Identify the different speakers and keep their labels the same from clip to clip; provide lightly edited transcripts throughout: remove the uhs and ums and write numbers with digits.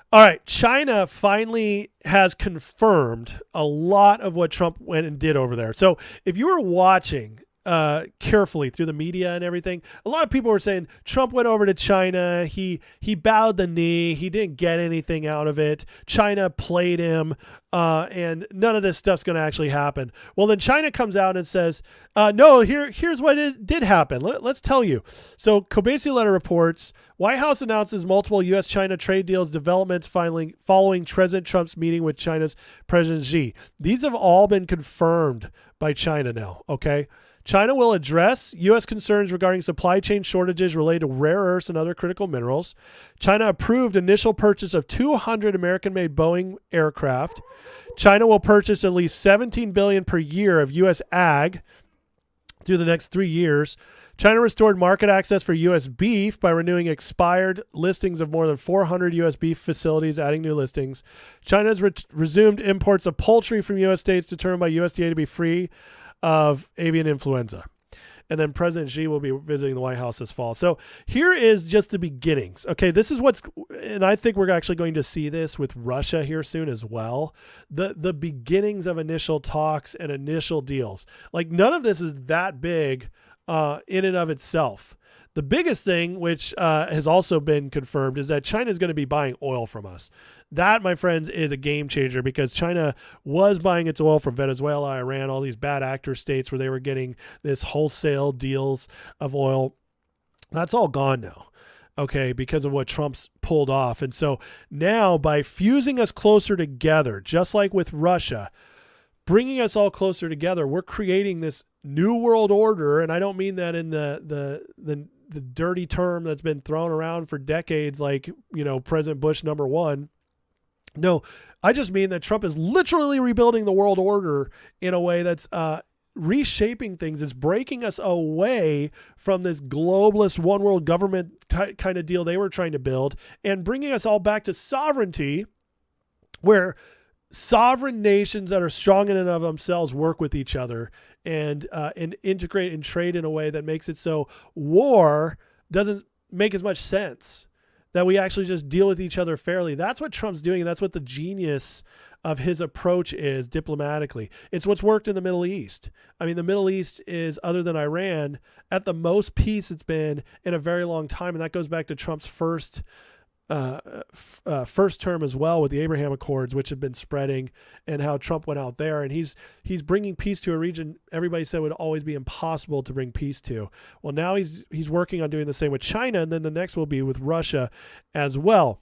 Speaker 1: All right, China finally has confirmed a lot of what Trump went and did over there. So if you were watching carefully through the media and everything, a lot of people were saying Trump went over to China. He bowed the knee. He didn't get anything out of it. China played him, and none of this stuff's going to actually happen. Well, then China comes out and says, "No, here's what it did happen. Let's tell you." So Kobesi letter reports. White House announces multiple U.S.-China trade deals developments following President Trump's meeting with China's President Xi. These have all been confirmed by China now, okay? China will address U.S. concerns regarding supply chain shortages related to rare earths and other critical minerals. China approved initial purchase of 200 American-made Boeing aircraft. China will purchase at least $17 billion per year of U.S. ag through the next 3 years. China restored market access for U.S. beef by renewing expired listings of more than 400 U.S. beef facilities, adding new listings. China has resumed imports of poultry from U.S. states determined by USDA to be free of avian influenza. And then President Xi will be visiting the White House this fall. So here is just the beginnings. Okay, this is and I think we're actually going to see this with Russia here soon as well. The beginnings of initial talks and initial deals. Like none of this is that big in and of itself. The biggest thing, which has also been confirmed, is that China is going to be buying oil from us. That, my friends, is a game changer because China was buying its oil from Venezuela, Iran, all these bad actor states where they were getting this wholesale deals of oil. That's all gone now, okay, because of what Trump's pulled off. And so now by fusing us closer together, just like with Russia, bringing us all closer together, we're creating this new world order. And I don't mean that in the dirty term that's been thrown around for decades, like, President Bush #1. No, I just mean that Trump is literally rebuilding the world order in a way that's reshaping things. It's breaking us away from this globalist one world government kind of deal they were trying to build and bringing us all back to sovereignty, where sovereign nations that are strong in and of themselves work with each other and integrate and trade in a way that makes it so war doesn't make as much sense, that we actually just deal with each other fairly. That's what Trump's doing, and that's what the genius of his approach is diplomatically. It's what's worked in the Middle East. I mean, the Middle East is, other than Iran, at the most peace it's been in a very long time, and that goes back to Trump's first term as well, with the Abraham Accords, which have been spreading, and how Trump went out there and he's bringing peace to a region everybody said would always be impossible to bring peace to. Well, now he's working on doing the same with China, and then the next will be with Russia as well.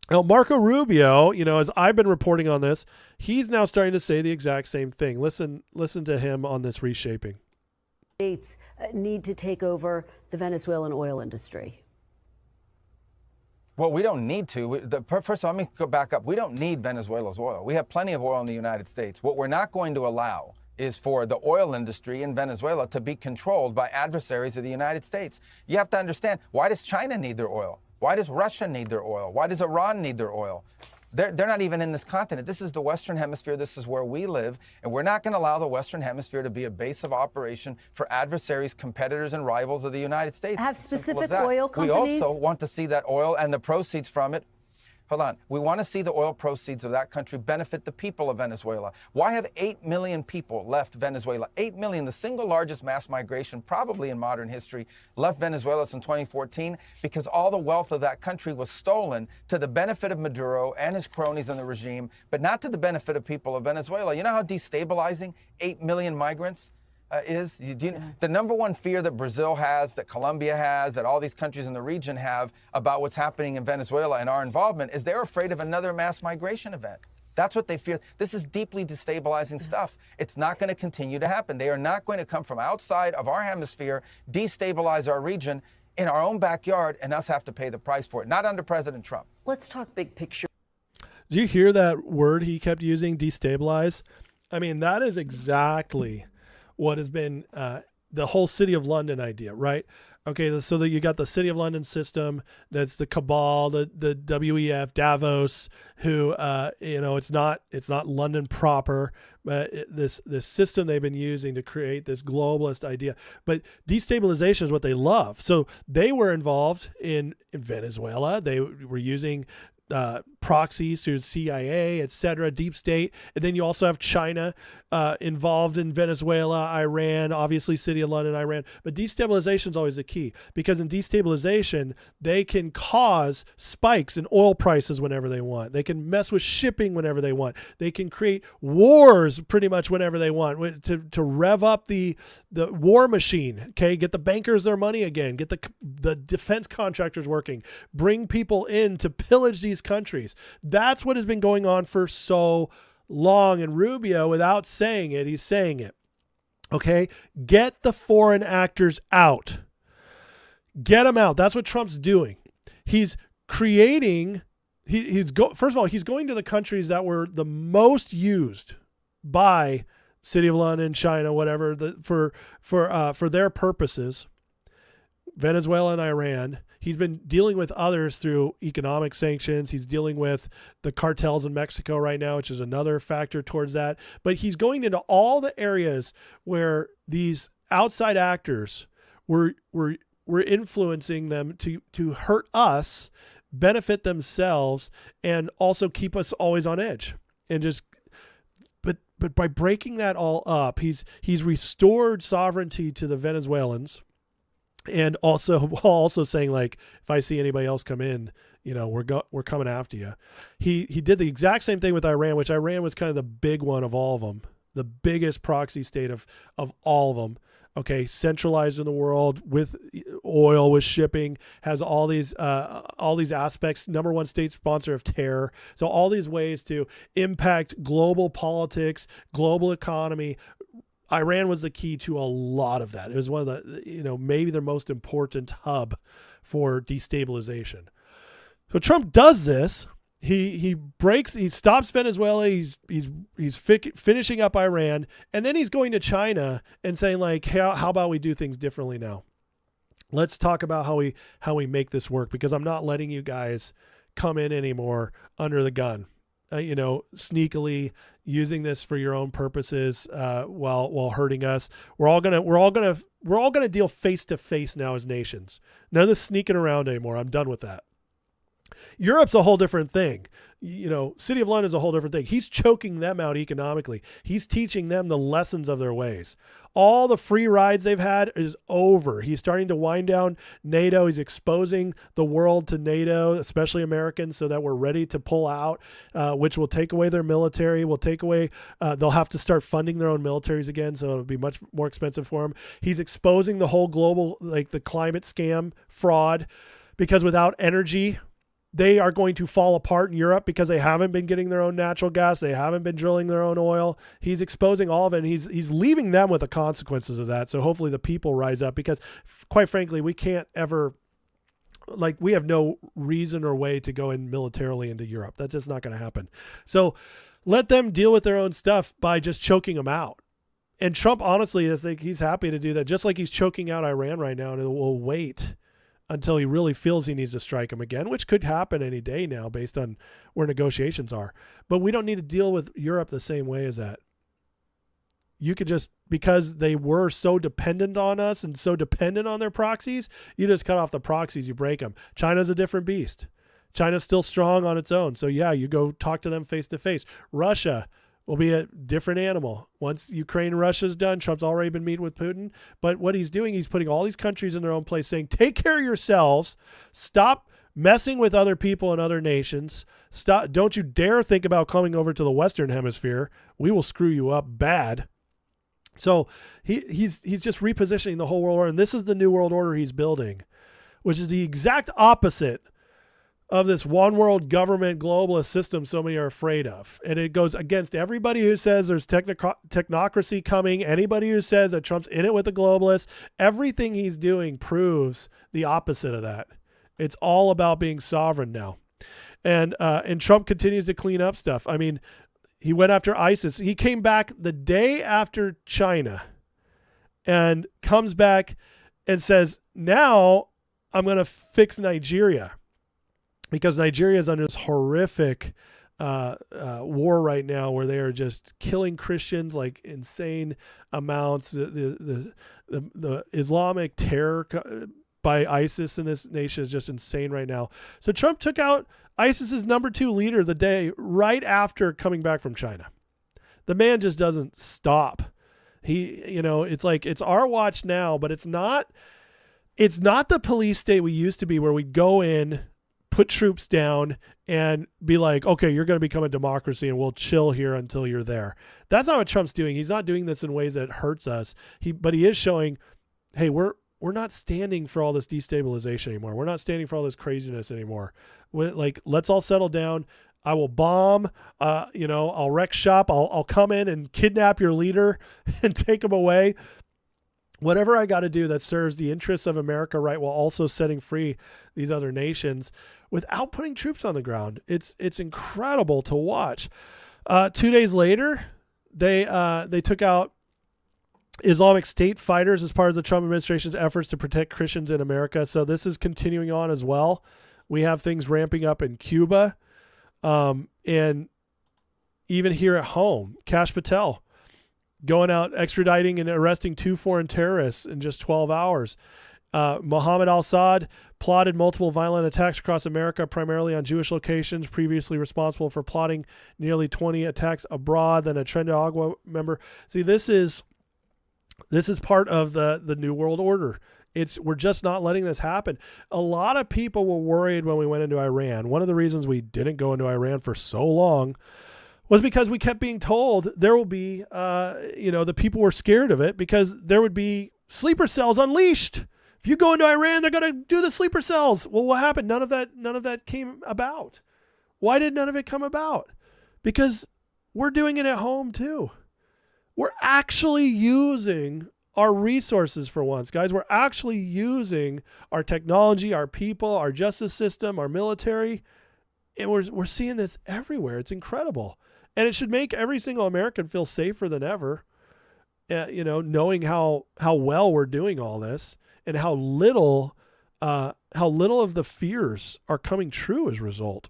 Speaker 1: Now, Marco Rubio, as I've been reporting on this, he's now starting to say the exact same thing. Listen to him on this reshaping.
Speaker 2: States need to take over the Venezuelan oil industry.
Speaker 3: Well, we don't need to. First of all, let me go back up. We don't need Venezuela's oil. We have plenty of oil in the United States. What we're not going to allow is for the oil industry in Venezuela to be controlled by adversaries of the United States. You have to understand, why does China need their oil? Why does Russia need their oil? Why does Iran need their oil? They're not even in this continent. This is the Western Hemisphere. This is where we live. And we're not going to allow the Western Hemisphere to be a base of operation for adversaries, competitors, and rivals of the United States.
Speaker 2: Have specific oil companies?
Speaker 3: We also want to see that oil and the proceeds from it. Hold on. We want to see the oil proceeds of that country benefit the people of Venezuela. Why have 8 million people left Venezuela? 8 million, the single largest mass migration probably in modern history, left Venezuela since 2014 because all the wealth of that country was stolen to the benefit of Maduro and his cronies in the regime, but not to the benefit of people of Venezuela. You know how destabilizing 8 million migrants is? The number one fear that Brazil has, that Colombia has, that all these countries in the region have about what's happening in Venezuela and our involvement is they're afraid of another mass migration event. That's what they fear. This is deeply destabilizing stuff. It's not going to continue to happen. They are not going to come from outside of our hemisphere, destabilize our region in our own backyard, and us have to pay the price for it. Not under President Trump.
Speaker 2: Let's talk big picture.
Speaker 1: Did you hear that word he kept using, destabilize? I mean, that is exactly what has been the whole City of London idea, right? Okay, so that you got the City of London system, that's the cabal, the WEF, Davos, who it's not London proper, but this system they've been using to create this globalist idea. But destabilization is what they love. So they were involved in Venezuela. They were using proxies through CIA, etc., deep state. And then you also have China involved in Venezuela, Iran, obviously City of London, Iran. But destabilization is always the key, because in destabilization, they can cause spikes in oil prices whenever they want. They can mess with shipping whenever they want. They can create wars pretty much whenever they want to rev up the war machine. Okay, get the bankers their money again, get the defense contractors working, bring people in to pillage these countries. That's what has been going on for so long. And Rubio, without saying it, he's saying it. Okay, get the foreign actors out. Get them out. That's what Trump's doing. He's creating. First of all, he's going to the countries that were the most used by City of London, China, whatever, for their purposes. Venezuela and Iran. He's been dealing with others through economic sanctions. He's dealing with the cartels in Mexico right now, which is another factor towards that. But he's going into all the areas where these outside actors were influencing them to hurt us, benefit themselves, and also keep us always on edge. And just but by breaking that all up, he's restored sovereignty to the Venezuelans. And also saying, like, if I see anybody else come in, we're coming after you. He did the exact same thing with Iran, which Iran was kind of the big one of all of them, the biggest proxy state of all of them. Okay, centralized in the world with oil, with shipping, has all these aspects. Number one state sponsor of terror. So all these ways to impact global politics, global economy. Iran was the key to a lot of that. It was one of the, maybe the most important hub for destabilization. So Trump does this. He stops Venezuela. He's finishing up Iran, and then he's going to China and saying, like, how about we do things differently now? Let's talk about how we make this work, because I'm not letting you guys come in anymore under the gun. Sneakily using this for your own purposes, while hurting us. We're all gonna deal face to face now as nations. None of this sneaking around anymore. I'm done with that. Europe's a whole different thing. City of London is a whole different thing. He's choking them out economically. He's teaching them the lessons of their ways. All the free rides they've had is over. He's starting to wind down NATO. He's exposing the world to NATO, especially Americans, so that we're ready to pull out, which will take away their military, they'll have to start funding their own militaries again, so it'll be much more expensive for them. He's exposing the whole global, like the climate scam fraud, because without energy, they are going to fall apart in Europe because they haven't been getting their own natural gas. They haven't been drilling their own oil. He's exposing all of it, and he's leaving them with the consequences of that. So hopefully the people rise up, because quite frankly, we can't ever, we have no reason or way to go in militarily into Europe. That's just not going to happen. So let them deal with their own stuff by just choking them out. And Trump, honestly, he's happy to do that, just like he's choking out Iran right now, and it will wait until he really feels he needs to strike him again, which could happen any day now based on where negotiations are. But we don't need to deal with Europe the same way as that. You could just, because they were so dependent on us and so dependent on their proxies, you just cut off the proxies, you break them. China's a different beast. China's still strong on its own. So yeah, you go talk to them face to face. Russia will be a different animal. Once Ukraine and Russia's done, Trump's already been meeting with Putin. But what he's doing, he's putting all these countries in their own place, saying, take care of yourselves. Stop messing with other people and other nations. Stop. Don't you dare think about coming over to the Western Hemisphere. We will screw you up bad. So he's just repositioning the whole world order. And this is the new world order he's building, which is the exact opposite of this one world government globalist system so many are afraid of. And it goes against everybody who says there's technocracy coming, anybody who says that Trump's in it with the globalists. Everything he's doing proves the opposite of that. It's all about being sovereign now. And Trump continues to clean up stuff. I mean, he went after ISIS. He came back the day after China and comes back and says, now I'm going to fix Nigeria. Because Nigeria is under this horrific war right now, where they are just killing Christians like insane amounts. The Islamic terror by ISIS in this nation is just insane right now. So Trump took out ISIS's number 2 leader the day right after coming back from China. The man just doesn't stop. It's like it's our watch now, but it's not the police state we used to be where we go in, put troops down and be like, okay, you're going to become a democracy and we'll chill here until you're there. That's not what Trump's doing. He's not doing this in ways that hurts us. But he is showing, hey, we're not standing for all this destabilization anymore. We're not standing for all this craziness anymore. Let's all settle down. I will bomb, I'll wreck shop. I'll come in and kidnap your leader and take him away. Whatever I got to do that serves the interests of America, right, while also setting free these other nations without putting troops on the ground. It's incredible to watch. 2 days later, they took out Islamic State fighters as part of the Trump administration's efforts to protect Christians in America. So this is continuing on as well. We have things ramping up in Cuba, and even here at home, Kash Patel going out, extraditing and arresting 2 foreign terrorists in just 12 hours. Mohammed al-Assad plotted multiple violent attacks across America, primarily on Jewish locations, previously responsible for plotting nearly 20 attacks abroad. Then a Tren de Agua member. See, this is part of the New World Order. We're just not letting this happen. A lot of people were worried when we went into Iran. One of the reasons we didn't go into Iran for so long was because we kept being told there will be, the people were scared of it because there would be sleeper cells unleashed. If you go into Iran, they're going to do the sleeper cells. Well, what happened? None of that came about. Why did none of it come about? Because we're doing it at home too. We're actually using our resources for once, guys. We're actually using our technology, our people, our justice system, our military, and we're seeing this everywhere. It's incredible. And it should make every single American feel safer than ever, knowing how well we're doing all this and how little of the fears are coming true as a result.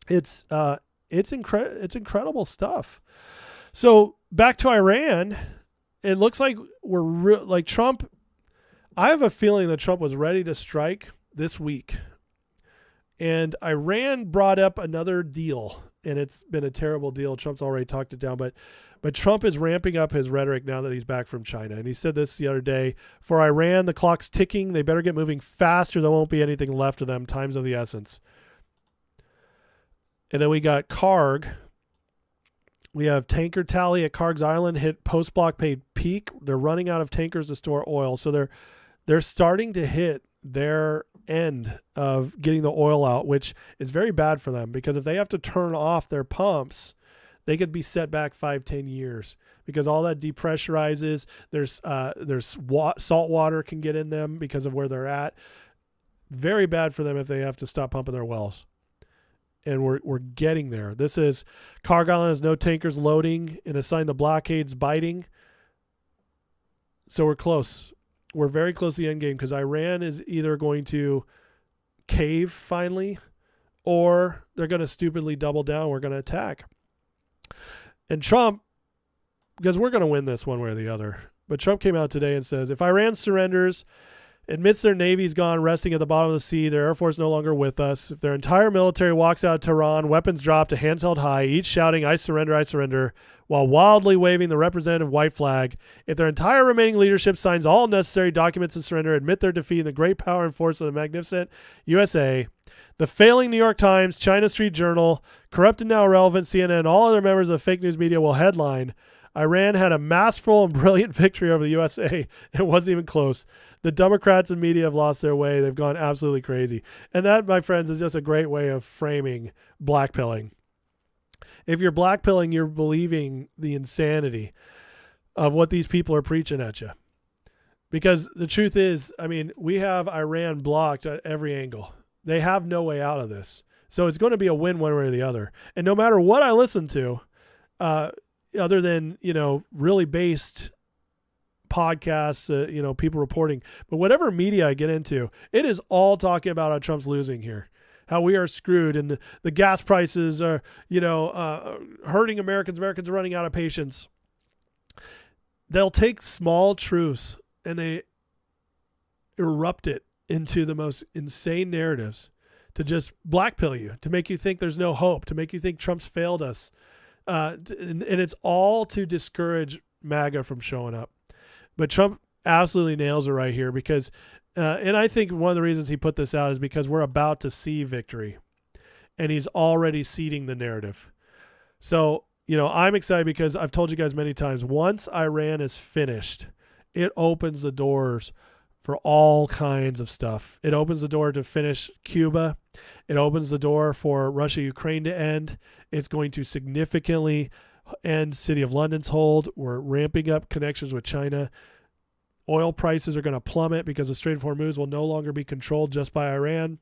Speaker 1: It's incredible stuff. So back to Iran, it looks like like Trump. I have a feeling that Trump was ready to strike this week, and Iran brought up another deal. And it's been a terrible deal. Trump's already talked it down, but Trump is ramping up his rhetoric now that he's back from China. And he said this the other day: for Iran, the clock's ticking. They better get moving faster. There won't be anything left of them. Time's of the essence. And then we got Karg. We have tanker tally at Karg's Island hit post-blockade peak. They're running out of tankers to store oil. So they're starting to hit their end of getting the oil out, which is very bad for them because if they have to turn off their pumps, they could be set back 5-10 years because all that depressurizes. There's salt water can get in them because of where they're at. Very bad for them if they have to stop pumping their wells. And we're getting there. This is Karg Island has no tankers loading and a sign the blockade's biting. So we're close. We're very close to the end game because Iran is either going to cave finally or they're going to stupidly double down. We're going to attack. And Trump, because we're going to win this one way or the other, but Trump came out today and says, if Iran surrenders, admits their Navy's gone resting at the bottom of the sea, their Air Force no longer with us, if their entire military walks out of Tehran, weapons dropped to hands held high, each shouting, I surrender, while wildly waving the representative white flag, if their entire remaining leadership signs all necessary documents of surrender, admit their defeat in the great power and force of the magnificent USA, the failing New York Times, China Street Journal, corrupt and now irrelevant CNN, and all other members of fake news media will headline, Iran had a masterful and brilliant victory over the USA. It wasn't even close. The Democrats and media have lost their way. They've gone absolutely crazy. And that, my friends, is just a great way of framing blackpilling. If you're blackpilling, you're believing the insanity of what these people are preaching at you. Because the truth is, I mean, we have Iran blocked at every angle. They have no way out of this. So it's going to be a win one way or the other. And no matter what I listen to, other than, really based podcasts, people reporting, but whatever media I get into, it is all talking about how Trump's losing here, how we are screwed and the gas prices are, hurting Americans. Americans are running out of patience. They'll take small truths and they erupt it into the most insane narratives to just blackpill you, to make you think there's no hope, to make you think Trump's failed us. And it's all to discourage MAGA from showing up. But Trump absolutely nails it right here because, and I think one of the reasons he put this out is because we're about to see victory and he's already seeding the narrative. So, I'm excited because I've told you guys many times, once Iran is finished, it opens the doors for all kinds of stuff. It opens the door to finish Cuba. It opens the door for Russia-Ukraine to end. It's going to significantly end City of London's hold. We're ramping up connections with China. Oil prices are going to plummet because the Strait of Hormuz will no longer be controlled just by Iran.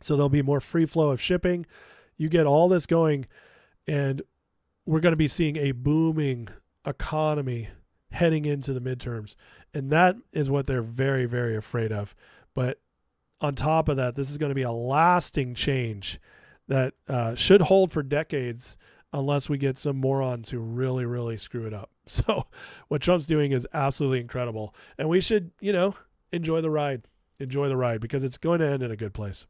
Speaker 1: So there'll be more free flow of shipping. You get all this going, and we're going to be seeing a booming economy heading into the midterms. And that is what they're very, very afraid of. But on top of that, this is going to be a lasting change that should hold for decades unless we get some morons who really, really screw it up. So what Trump's doing is absolutely incredible. And we should, enjoy the ride. Enjoy the ride because it's going to end in a good place.